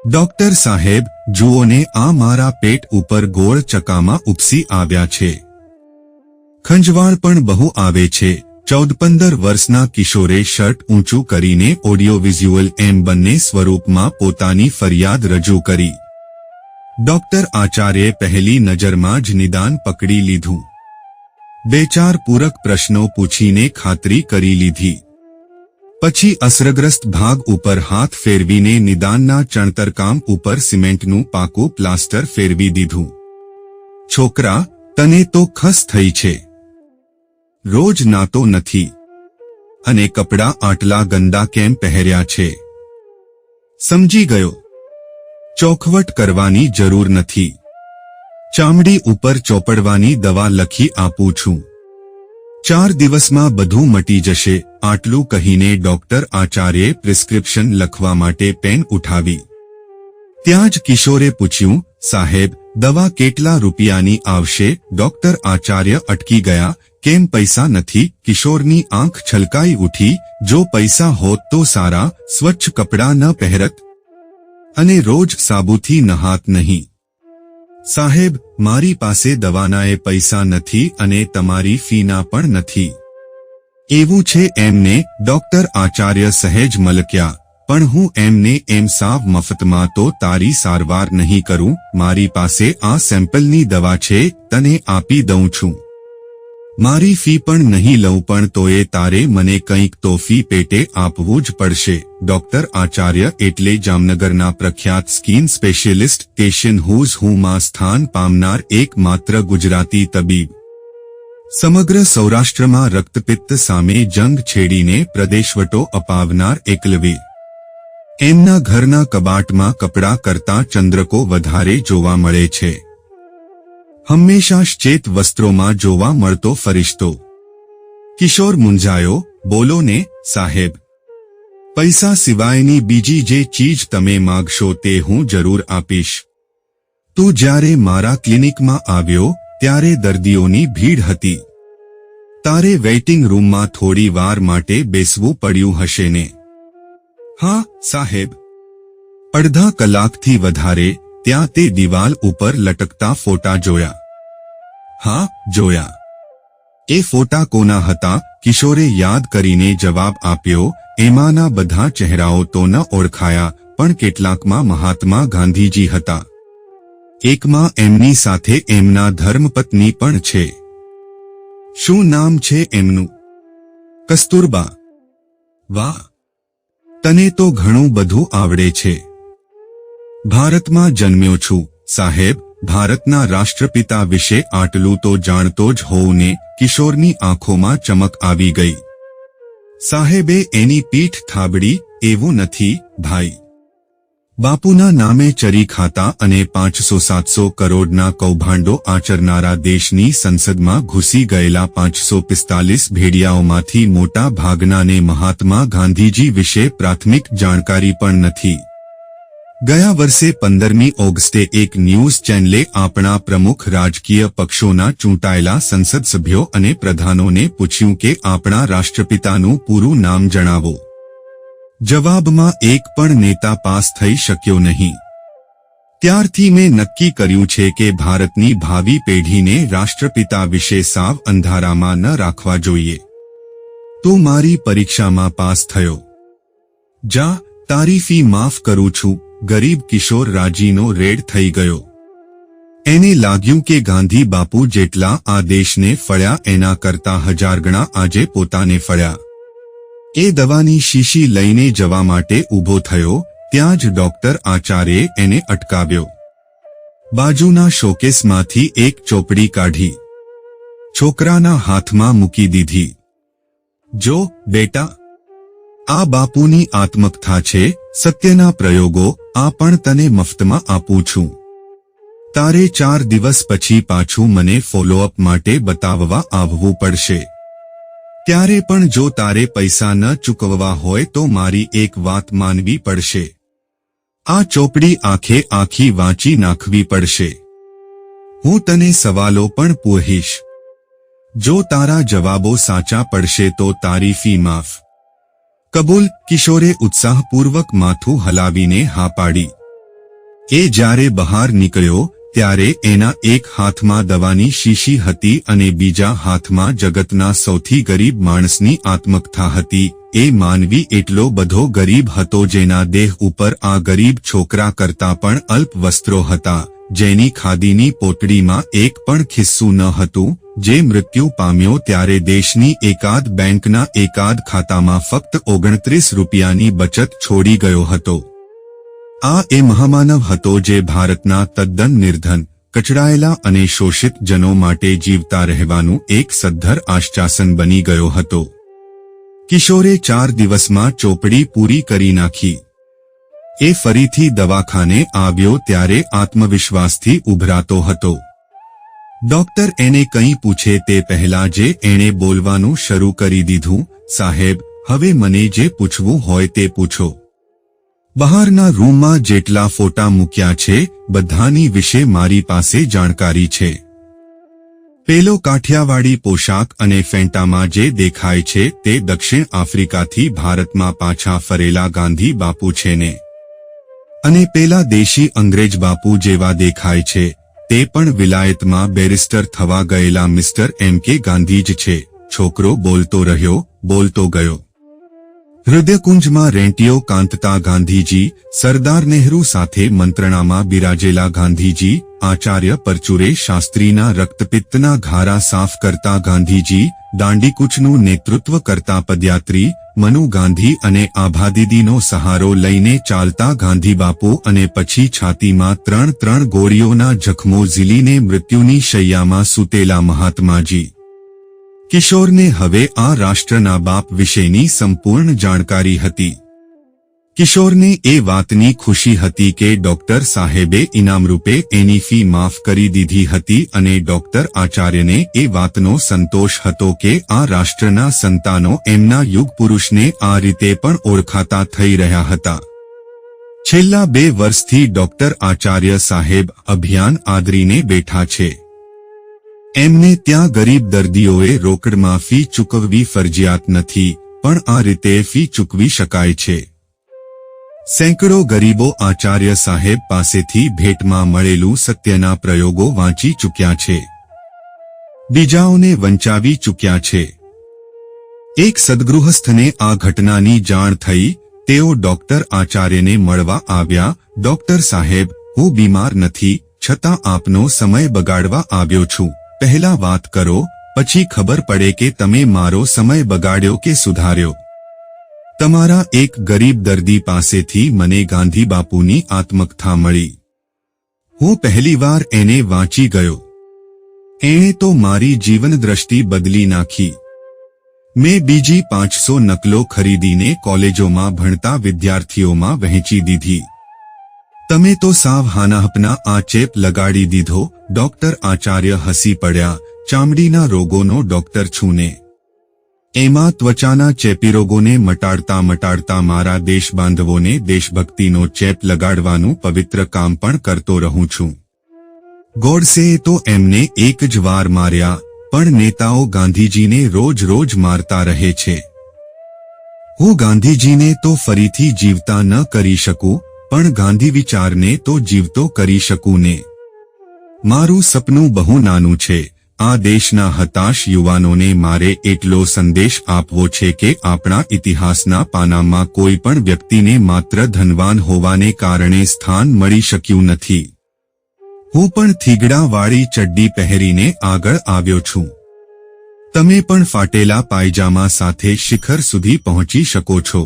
Doctor સાહેબ, જુઓને આ મારા પેટ ઉપર ગોળ ચકામાં ઉપસી આવ્યા છે. ખંજવાળ પણ બહુ આવે છે. 14-15 વર્ષના કિશોરે શર્ટ ઊંચું કરીને ઓડિયો વિઝ્યુઅલ એમ બંને સ્વરૂપમાં પોતાની ફરિયાદ રજૂ કરી. ડોક્ટર આચાર્યે પહેલી નજરમાં જ નિદાન પકડી લીધું. 2-4 પૂરક પ્રશ્નો પૂછીને ખાતરી કરી લીધી. પછી અસરગ્રસ્ત ભાગ ઉપર હાથ ફેરવીને નિદાનના ચણતરકામ ઉપર સિમેન્ટનું પાકું પ્લાસ્ટર ફેરવી દીધું. છોકરા, તને તો ખસ થઈ છે. રોજ નાતો નથી. અને કપડાં આટલા ગંદા કેમ પહેર્યા છે? સમજી ગયો. ચોખવટ કરવાની જરૂર નથી. ચામડી ઉપર ચોપડવાની દવા લખી આપું છું. 4 દિવસમાં બધું મટી જશે. આટલું કહીને ડોક્ટર આચાર્યે પ્રિસ્ક્રિપ્શન લખવા માટે પેન ઉઠાવી. ત્યાં જ કિશોરે પૂછ્યું, સાહેબ, દવા કેટલા રૂપિયાની આવશે? ડોક્ટર આચાર્ય અટકી ગયા. કેમ પૈસા નથી? કિશોરની આંખ છલકાઈ ઉઠી. જો પૈસા હોત તો સારા સ્વચ્છ કપડાં ન પહેરત અને રોજ સાબુથી નહાત નહીં. સાહેબ, મારી પાસે દવાનાએ પૈસા નથી અને તમારી ફીના પણ નથી. એવું છે એમને? ડોક્ટર આચાર્ય સહેજ મલક્યા. પણ હું એમને એમ સાવ મફતમાં તો તારી સારવાર નહીં કરું. મારી પાસે આ સેમ્પલની દવા છે, તને આપી દઉં છું. મારી ફી પણ નહીં લઉં, પણ તોય તારે મને કંઈક તો ફી પેટે આપવું જ પડશે. ડોક્ટર આચાર્ય એટલે જામનગરના પ્રખ્યાત સ્કિન સ્પેશિયલિસ્ટ એશિયન હુઝ હુમાં સ્થાન પામનાર એકમાત્ર ગુજરાતી તબીબ. સમગ્ર સૌરાષ્ટ્રમાં રક્તપિત્ત સામે જંગ છેડીને પ્રદેશવટો અપાવનાર એકલવીર. એમના ઘરના કબાટમાં કપડાં કરતાં ચંદ્રકો વધારે જોવા મળે છે. હંમેશા શ્ચેત વસ્ત્રોમાં જોવા મળતો ફરિશ્તો. કિશોર મૂંઝાયો. બોલો ને સાહેબ, પૈસા સિવાયની બીજી જે ચીજ તમે માગશો તે હું જરૂર આપીશ. તું જ્યારે મારા ક્લિનિકમાં આવ્યો ત્યારે દર્દીઓની ભીડ હતી. તારે વેઇટિંગ રૂમમાં થોડી વાર માટે બેસવું પડ્યું હશે ને? હા સાહેબ. અડધા કલાકથી વધારે ત્યાં તે દિવાલ ઉપર લટકતા ફોટા જોયા? હા, જોયા. એ ફોટા કોના હતા? કિશોરે યાદ કરીને જવાબ આપ્યો. એમાંના બધા ચહેરાઓ તો ન ઓળખાયા, પણ કેટલાકમાં મહાત્મા ગાંધીજી હતા. એકમાં એમની સાથે એમના ધર્મપત્ની પણ છે. શું નામ છે એમનું? કસ્તુરબા. વાહ, તને તો ઘણું બધું આવડે છે. ભારતમાં જન્મ્યો છું સાહેબ. ભારતના રાષ્ટ્રપિતા વિશે આટલું તો જાણતો જ હોઉં ને? કિશોરની આંખોમાં ચમક આવી ગઈ. સાહેબે એની પીઠ થાબડી. એવું નથી ભાઈ. બાપુના નામે ચરી ખાતા અને 500-700 કરોડના કૌભાંડો આચરનારા દેશની સંસદમાં ઘૂસી ગયેલા 545 ભેડિયાઓમાંથી મોટા ભાગનાને મહાત્મા ગાંધીજી વિશે પ્રાથમિક જાણકારી પણ નથી. ગયા વર્ષે 15મી ઓગસ્ટે એક ન્યૂઝ ચેનલે આપણા પ્રમુખ રાજકીય પક્ષોના ચૂંટાયેલા સંસદ સભ્યો અને પ્રધાનોને પૂછ્યું કે આપણા રાષ્ટ્રપિતાનું પૂરું નામ જણાવો. જવાબમાં એક પણ નેતા પાસ થઈ શક્યો નહીં. ત્યારથી મેં નક્કી કર્યું છે કે ભારતની ભાવિ પેઢીને રાષ્ટ્રપિતા વિશે સાવ અંધારામાં ન રાખવા જોઈએ. તું મારી પરીક્ષામાં પાસ થયો. જા, તારી ફી માફ કરું છું. ગરીબ કિશોર રાજીનો રેડ થઈ ગયો. એને લાગ્યું કે ગાંધી બાપુ જેટલા આ દેશને ફળ્યા એના કરતા 1000 ગણા આજે પોતાને ફળ્યા. એ દવાની શીશી લઈને જવા માટે ઊભો થયો. ત્યાં જ ડોક્ટર આચાર્યે એને અટકાવ્યો. બાજુના શોકેસમાંથી એક ચોપડી કાઢી છોકરાના હાથમાં મૂકી દીધી. જો બેટા, આ બાપુની આત્મકથા છે, સત્યના પ્રયોગો. આ પણ તને મફતમાં આપું છું. તારે 4 દિવસ પછી પાછું મને ફોલોઅપ માટે બતાવવા આવવું પડશે. ત્યારે પણ જો તારે પૈસા ન ચૂકવવા હોય તો મારી એક વાત માનવી પડશે. આ ચોપડી આખે આખી વાંચી નાખવી પડશે. હું તને સવાલો પણ પૂછીશ. જો તારા જવાબો સાચા પડશે તો તારી ફી માફ. કબૂલ. કિશોરે ઉત્સાહપૂર્વક માથું હલાવીને હા પાડી. એ જ્યારે બહાર નીકળ્યો ત્યારે એના એક હાથમાં દવાની શીશી હતી અને બીજા હાથમાં જગતના સૌથી ગરીબ માણસની આત્મકથા હતી. એ માનવી એટલો બધો ગરીબ હતો જેના દેહ ઉપર આ ગરીબ છોકરા કરતા પણ અલ્પ વસ્ત્રો હતા, જેની ખાદીની પોટડીમાં એક પણ ખિસ્સું ન હતું, જે મૃત્યુ પામ્યો ત્યારે દેશની એકાદ બેંકના એકાદ ખાતામાં ફક્ત 29 રૂપિયાની બચત છોડી ગયો હતો. આ એ મહામાનવ હતો જે ભારતના તદ્દન નિર્ધન, કચડાયેલા અને શોષિત જનો માટે જીવતા રહેવાનું એક સદ્ધર આશ્વાસન બની ગયો હતો. કિશોરે 4 દિવસમાં ચોપડી પૂરી કરી નાખી. એ ફરીથી દવાખાને આવ્યો ત્યારે આત્મવિશ્વાસથી ઉભરાતો હતો. ડોક્ટર એને કંઈ પૂછે તે પહેલા જે એણે બોલવાનું શરૂ કરી દીધું, સાહેબ, હવે મને જે પૂછવું હોય તે પૂછો. બહારના રૂમમાં જેટલા ફોટા મૂક્યા છે બધાની વિશે મારી પાસે જાણકારી છે. પેલો કાઠિયાવાડી પોશાક અને ફેન્ટામાં જે દેખાય છે તે દક્ષિણ આફ્રિકાથી ભારતમાં પાછા ફરેલા ગાંધી બાપુ છે ને? અને પેલા દેશી અંગ્રેજ બાપુ જેવા દેખાય છે તે પણ વિલાયતમાં બેરિસ્ટર થવા ગયેલા મિસ્ટર M.K. ગાંધી જ છે. છોકરો બોલતો રહ્યો, બોલતો ગયો. હૃદયકુંજમાં રેંટીઓ કાંતતા ગાંધીજી, સરદાર નહેરુ સાથે મંત્રણામાં બિરાજેલા ગાંધીજી, આચાર્ય પરચુરે શાસ્ત્રીના રક્તપિત્તના ઘારા સાફ કરતા ગાંધીજી, દાંડીકૂચનું નેતૃત્વ કરતા પદયાત્રી મનુ ગાંધી અને આભાદીદીનો સહારો લઈને ચાલતા ગાંધીબાપુ અને પછી છાતીમાં 3 ગોળીઓના જખમો ઝીલીને મૃત્યુની શૈયામાં સૂતેલા મહાત્માજી. કિશોરને હવે આ રાષ્ટ્રના બાપ વિશેની સંપૂર્ણ જાણકારી હતી. કિશોરને એ વાતની ખુશી હતી કે ડોક્ટર સાહેબે ઇનામરૂપે એની ફી માફ કરી દીધી હતી અને ડોક્ટર આચાર્યને એ વાતનો સંતોષ હતો કે આ રાષ્ટ્રના સંતાનો એમના યુગપુરુષને આ રીતે પણ ઓળખાતા થઈ રહ્યા હતા. છેલ્લા 2 વર્ષથી ડોક્ટર આચાર્ય સાહેબ અભિયાન આદરીને બેઠા છે. એમને ત્યાં ગરીબ દર્દીઓએ રોકડમાં ફી ચૂકવવી ફરજિયાત નથી, પણ આ રીતે ફી ચૂકવી શકાય છે. સેંકડો ગરીબો આચાર્ય સાહેબ પાસેથી ભેટમાં મળેલું સત્યના પ્રયોગો વાંચી ચૂક્યા છે. બીજાઓને વંચાવી ચૂક્યા છે. એક સદગૃહસ્થને આ ઘટનાની જાણ થઈ. તેઓ ડોક્ટર આચાર્યને મળવા આવ્યા. ડોક્ટર સાહેબ, હું બીમાર નથી, છતાં આપનો સમય બગાડવા આવ્યો છું. પહેલા વાત કરો, પછી ખબર પડે કે તમે મારો સમય બગાડ્યો કે સુધાર્યો. તમારા એક ગરીબ દર્દી પાસેથી મને ગાંધી બાપુની આત્મકથા મળી. હું પહેલીવાર એને વાંચી ગયો. એણે તો મારી જીવનદ્રષ્ટિ બદલી નાખી. મેં બીજી 500 નકલો ખરીદીને કોલેજોમાં ભણતા વિદ્યાર્થીઓમાં વહેંચી દીધી. તમે તો સાવ હાનાહપના આ ચેપ લગાડી દીધો. ડોક્ટર આચાર્ય હસી પડ્યા. ચામડીના રોગોનો ડોક્ટર છું ને. એમાં ત્વચાના ચેપી રોગોને મટાડતા મારા દેશબાંધવોને દેશભક્તિનો ચેપ લગાડવાનું પવિત્ર કામ પણ કરતો રહું છું. ગોડસેએ તો એમને એક જ વાર માર્યા, પણ નેતાઓ ગાંધીજીને રોજ મારતા રહે છે. હું ગાંધીજીને તો ફરીથી જીવતા ન કરી શકું, પણ ગાંધી વિચારને તો જીવતો કરી શકું ને. મારું સપનું બહુ નાનું છે. આ દેશના હતાશ યુવાનોને મારે એટલો સંદેશ આપવો છે કે આપણા ઇતિહાસના પાનામાં કોઈ પણ વ્યક્તિને માત્ર ધનવાન હોવાને કારણે સ્થાન મળી શક્યું નથી. હું પણ થીગડાવાળી ચડ્ડી પહેરીને આગળ આવ્યો છું. તમે પણ ફાટેલા પાયજામા સાથે શિખર સુધી પહોંચી શકો છો.